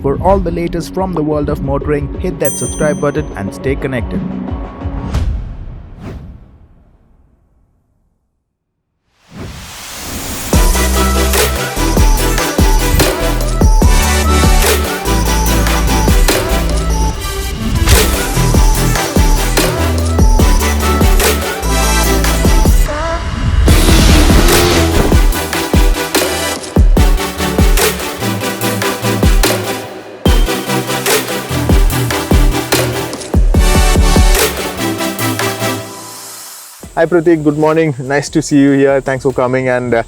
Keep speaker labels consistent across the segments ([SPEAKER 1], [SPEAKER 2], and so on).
[SPEAKER 1] For all the latest from the world of motoring, hit that subscribe button and stay connected.
[SPEAKER 2] Hi Pratik, good morning. Nice to see you here. Thanks for coming. And the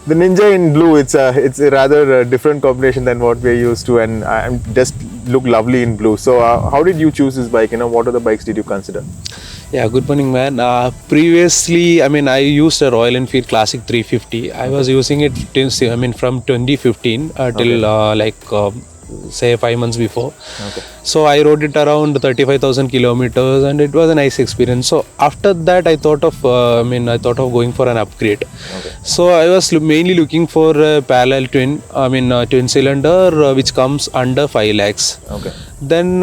[SPEAKER 2] Ninja in blue, it's a rather different combination than what we're used to, and I just look lovely in blue. So how did you choose this bike? What other bikes did you consider?
[SPEAKER 3] Yeah, good morning, man. Previously, I used a Royal Enfield Classic 350. I was using it from 2015 till say 5 months before.
[SPEAKER 2] Okay.
[SPEAKER 3] So I rode it around 35,000 kilometers, and it was a nice experience. So after that, I thought of going for an upgrade.
[SPEAKER 2] Okay.
[SPEAKER 3] So I was mainly looking for a parallel twin cylinder, which comes under 5 lakhs.
[SPEAKER 2] Okay.
[SPEAKER 3] Then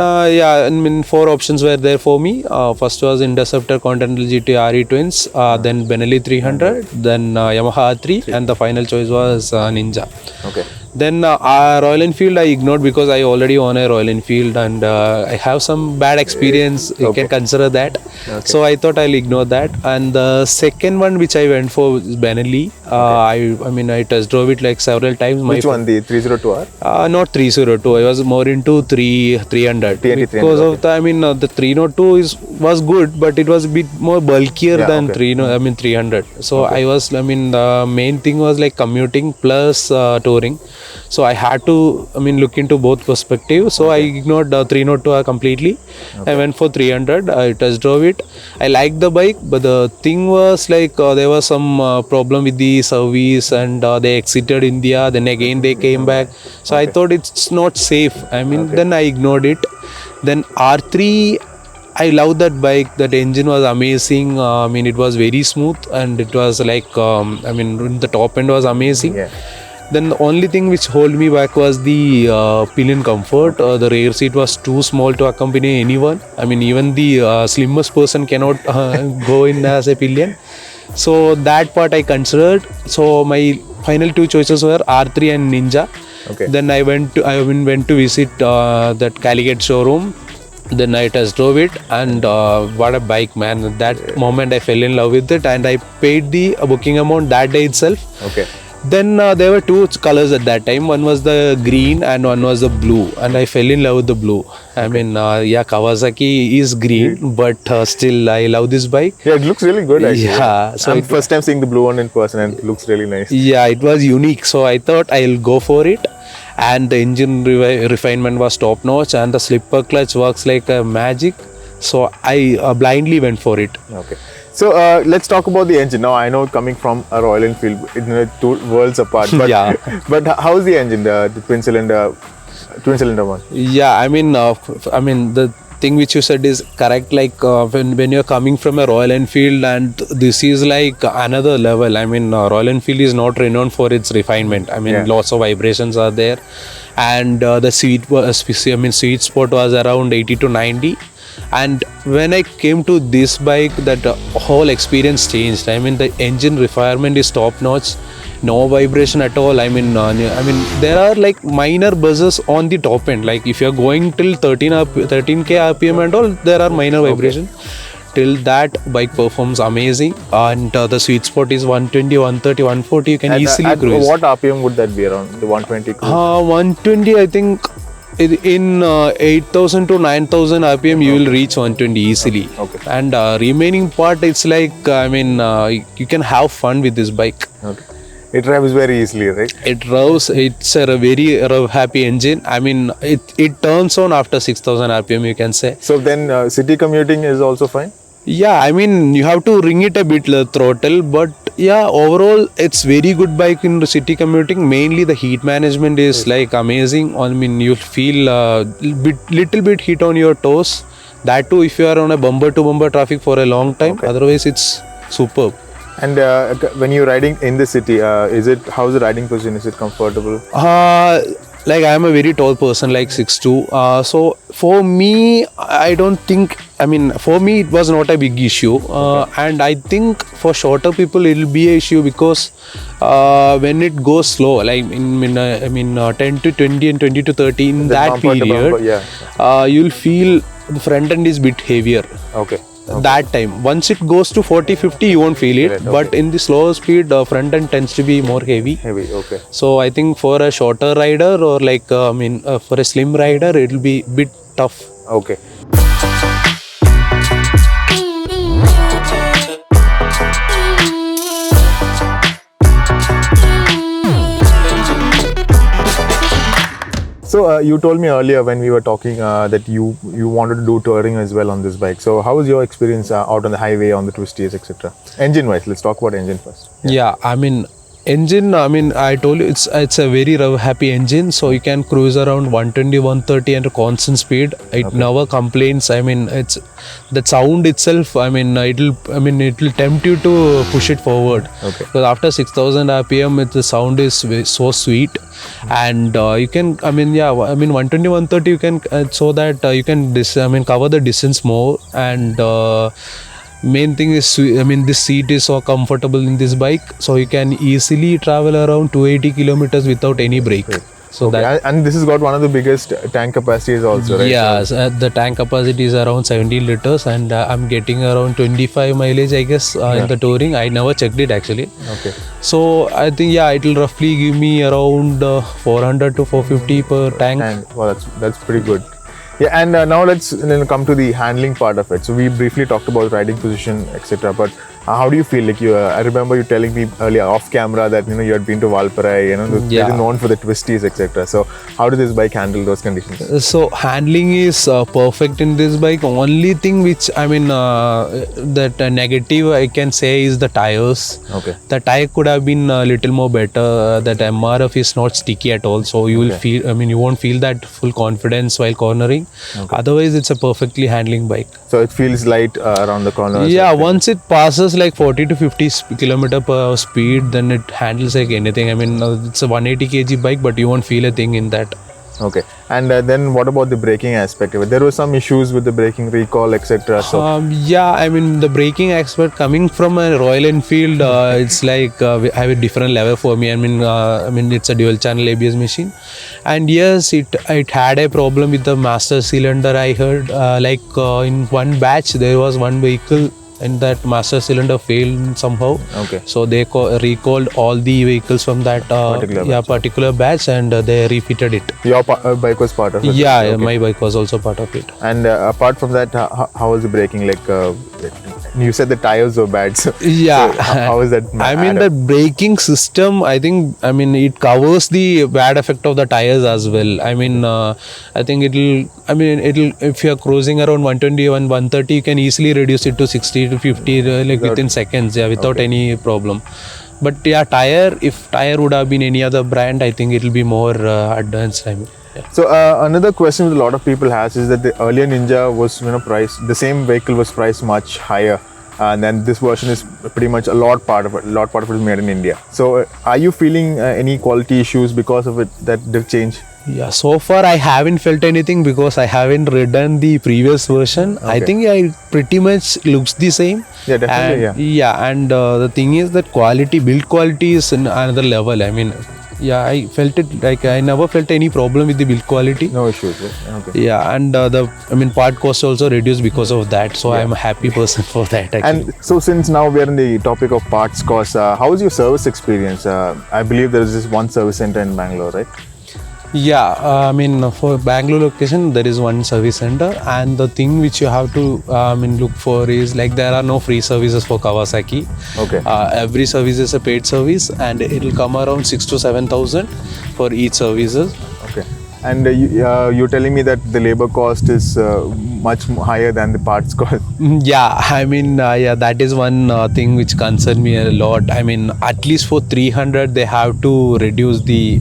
[SPEAKER 3] 4 options were there for me. First was Interceptor Continental GT RE twins, then Benelli 300, then Yamaha R3, and the final choice was Ninja.
[SPEAKER 2] Okay.
[SPEAKER 3] Then Royal Enfield I ignored because I already own a Royal Enfield, and I have some bad experience. You can consider that.
[SPEAKER 2] Okay.
[SPEAKER 3] So I thought I'll ignore that. And the second one which I went for was Benelli. I test drove it like several times.
[SPEAKER 2] Which one, the 302R?
[SPEAKER 3] Not 302. I was more into 300 because of the 302 was good, but it was a bit more bulkier than 300. So I was the main thing was like commuting plus touring. So I had to look into both perspectives. So I ignored 302 completely. I went for 300. I test drove it. I liked the bike, but the thing was like there was some problem with the service, and they exited India. Then again they came back. So I thought it's not safe. Then I ignored it. Then R3, I love that bike. That engine was amazing. It was very smooth, and it was like the top end was amazing.
[SPEAKER 2] Yeah.
[SPEAKER 3] Then the only thing which held me back was the pillion comfort. The rear seat was too small to accompany anyone. Even the slimmest person cannot go in as a pillion. So that part I considered. So my final 2 choices were R3 and Ninja.
[SPEAKER 2] Okay.
[SPEAKER 3] Then I went to visit that Calicut showroom. Then I test drove it, and what a bike, man. At that moment I fell in love with it, and I paid the booking amount that day itself.
[SPEAKER 2] Okay.
[SPEAKER 3] Then there were 2 colors at that time. One was the green and one was the blue, and I fell in love with the blue. Kawasaki is green, but still I love this bike.
[SPEAKER 2] Yeah, it looks really good actually.
[SPEAKER 3] Yeah, so
[SPEAKER 2] I'm first time seeing the blue one in person, and it looks really nice.
[SPEAKER 3] Yeah, it was unique. So I thought I'll go for it. And the engine refinement was top notch, and the slipper clutch works like a magic. So I blindly went for it.
[SPEAKER 2] Okay. So let's talk about the engine. Now I know coming from a Royal Enfield, 2 worlds apart. But,
[SPEAKER 3] Yeah.
[SPEAKER 2] But how's the engine, the twin cylinder one?
[SPEAKER 3] Yeah, the thing which you said is correct. Like when you're coming from a Royal Enfield, and this is like another level. Royal Enfield is not renowned for its refinement. Lots of vibrations are there, and the sweet spot was around 80 to 90. And when I came to this bike, that whole experience changed. The engine refinement is top notch, no vibration at all. There are like minor buzzes on the top end. Like if you're going till 13k RPM and all, there are minor vibrations. Till that, bike performs amazing, and the sweet spot is 120, 130, 140. You can easily cruise.
[SPEAKER 2] What RPM would that be around? The 120?
[SPEAKER 3] 120, I think. In 8,000 to 9,000 RPM, you will reach 120 easily.
[SPEAKER 2] Okay.
[SPEAKER 3] And remaining part, it's like, you can have fun with this bike.
[SPEAKER 2] Okay. It drives very easily, right?
[SPEAKER 3] It drives, it's a very happy engine. It turns on after 6,000 RPM, you can say.
[SPEAKER 2] So then city commuting is also fine?
[SPEAKER 3] Yeah, you have to ring it a bit, the throttle, but yeah, overall it's very good bike in the city commuting. Mainly the heat management is like amazing. You'll feel little bit heat on your toes. That too if you are on a bumper to bumper traffic for a long time.
[SPEAKER 2] Okay.
[SPEAKER 3] Otherwise it's superb.
[SPEAKER 2] And when you're riding in the city, how's the riding position? Is it comfortable?
[SPEAKER 3] like I am a very tall person, like 6'2". So for me, I don't think. I mean, for me, it was not a big issue, and I think for shorter people, it will be an issue because when it goes slow, like in 10 to 20 and 20 to 30, in that period, you'll feel the front end is a bit heavier.
[SPEAKER 2] Okay.
[SPEAKER 3] That time, once it goes to 40-50, you won't feel it. But in the slower speed, front end tends to be more heavy.
[SPEAKER 2] Okay.
[SPEAKER 3] So I think for a shorter rider or like for a slim rider, it will be a bit tough.
[SPEAKER 2] Okay. So you told me earlier when we were talking that you wanted to do touring as well on this bike. So how was your experience out on the highway, on the twisties, etc.? Engine wise, let's talk about engine first.
[SPEAKER 3] Yeah, I mean engine, I told you it's a very happy engine, so you can cruise around 120, 130 at a constant speed. It never complains. I mean, it's the sound itself. I mean, it'll tempt you to push it forward.
[SPEAKER 2] Okay.
[SPEAKER 3] Because after 6,000 RPM, the sound is so sweet, and you can. 120, 130, you can so that you can cover the distance more and. Main thing is, this seat is so comfortable in this bike, so you can easily travel around 280 kilometers without any brake. So
[SPEAKER 2] and this has got one of the biggest tank capacities also, right?
[SPEAKER 3] Yeah, the tank capacity is around 17 liters, and I'm getting around 25 mileage, I guess, in the touring. I never checked it actually.
[SPEAKER 2] Okay.
[SPEAKER 3] So I think it will roughly give me around 400 to 450 per tank.
[SPEAKER 2] Well, that's pretty good. Yeah, and now let's come to the handling part of it. So we briefly talked about riding position, etc. But how do you feel? Like I remember you telling me earlier off camera that you had been to Valparai. They're known for the twisties, etc. So how did this bike handle those conditions?
[SPEAKER 3] So handling is perfect in this bike. Only thing which that negative I can say is the tires.
[SPEAKER 2] Okay.
[SPEAKER 3] The tire could have been a little more better. That MRF is not sticky at all, so you will feel. You won't feel that full confidence while cornering. Okay. Otherwise, it's a perfectly handling bike.
[SPEAKER 2] So it feels light around the corners.
[SPEAKER 3] Yeah, once it passes like 40 to 50 kilometer per hour speed, then it handles like anything. It's a 180 kg bike, but you won't feel a thing in that.
[SPEAKER 2] Okay. And then what about the braking aspect of it? There were some issues with the braking recall, etc. So
[SPEAKER 3] the braking aspect coming from a Royal Enfield, it's like I have a different level for me. It's a dual channel ABS machine, and yes, it had a problem with the master cylinder. I heard in one batch there was one vehicle and that master cylinder failed somehow.
[SPEAKER 2] Okay.
[SPEAKER 3] So they recalled all the vehicles from that particular batch and they refitted it.
[SPEAKER 2] Your bike was part of it?
[SPEAKER 3] Yeah, okay. My bike was also part of it.
[SPEAKER 2] And apart from that, how was the braking? You said the tires were bad. So,
[SPEAKER 3] yeah.
[SPEAKER 2] So how is that?
[SPEAKER 3] The braking system, it covers the bad effect of the tires as well. I think it'll if you're cruising around 120 and 130, you can easily reduce it to 60 to 50 within seconds, without any problem. But if tire would have been any other brand, I think it'll be more advanced.
[SPEAKER 2] So another question that a lot of people has is that the earlier Ninja was priced, the same vehicle was priced much higher, and then this version is pretty much a lot part of it is made in India. So are you feeling any quality issues because of it that they've changed?
[SPEAKER 3] Yeah, so far I haven't felt anything because I haven't ridden the previous version. Okay. I think it pretty much looks the same.
[SPEAKER 2] Yeah, definitely.
[SPEAKER 3] And the thing is that build quality is another level. I felt it I never felt any problem with the build quality.
[SPEAKER 2] No issues. Okay.
[SPEAKER 3] Yeah, and part cost also reduced because of that. So I'm a happy person for that. Actually.
[SPEAKER 2] And so since now we're in the topic of parts cost, how was your service experience? I believe there is this one service center in Bangalore, right?
[SPEAKER 3] Yeah, for Bangalore location there is one service center, and the thing which you have to look for is there are no free services for Kawasaki.
[SPEAKER 2] Okay.
[SPEAKER 3] Every service is a paid service, and it will come around 6,000 to 7,000 for each services.
[SPEAKER 2] Okay. And you're telling me that the labor cost is much higher than the parts cost.
[SPEAKER 3] Yeah, I mean, yeah, that is one thing which concerns me a lot. I mean, at least for 300, they have to reduce the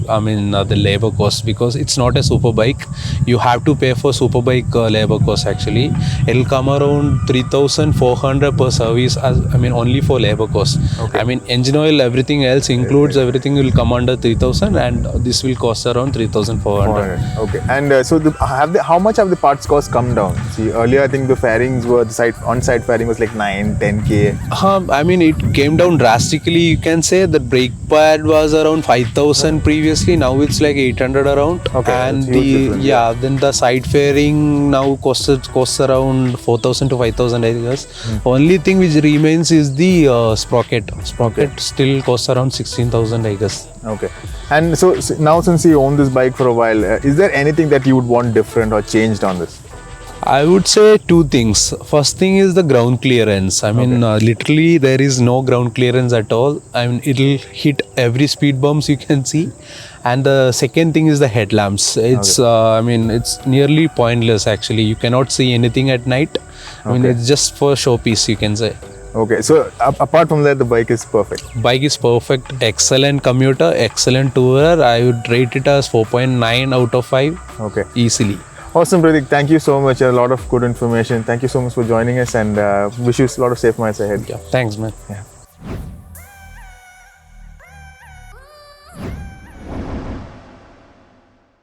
[SPEAKER 3] labor cost, because it's not a super bike. You have to pay for super bike labor cost actually. It'll come around 3,400 per service, only for labor cost.
[SPEAKER 2] Okay.
[SPEAKER 3] I mean, engine oil, everything else includes, everything will come under 3,000, and this will cost around 3,400.
[SPEAKER 2] Okay. And so how much have the parts cost come down? See, earlier I think the fairings were, on-site fairing was like 9-10K.
[SPEAKER 3] I mean, it came down drastically. You can say the brake pad was around 5,000 previously. Now it's like 800 around.
[SPEAKER 2] Okay,
[SPEAKER 3] And
[SPEAKER 2] that's huge difference,
[SPEAKER 3] then the side fairing now costs around 4,000 to 5,000, I guess. Only thing which remains is the sprocket. Sprocket still costs around 16,000, I guess.
[SPEAKER 2] Okay. And so now, since you own this bike for a while, is there anything that you would want different or changed on this?
[SPEAKER 3] I would say two things. First thing is the ground clearance. I mean, literally there is no ground clearance at all. I mean, it'll hit every speed bumps you can see. And the second thing is the headlamps. It's it's nearly pointless actually. You cannot see anything at night. I mean, it's just for showpiece, you can say.
[SPEAKER 2] Okay, so apart from that, the bike is perfect.
[SPEAKER 3] Bike is perfect, excellent commuter, excellent tourer. I would rate it as 4.9 out of 5.
[SPEAKER 2] Okay.
[SPEAKER 3] Easily.
[SPEAKER 2] Awesome, Pratik. Thank you so much. A lot of good information. Thank you so much for joining us, and wish you a lot of safe miles ahead.
[SPEAKER 3] Yeah. Thanks, man.
[SPEAKER 2] Yeah.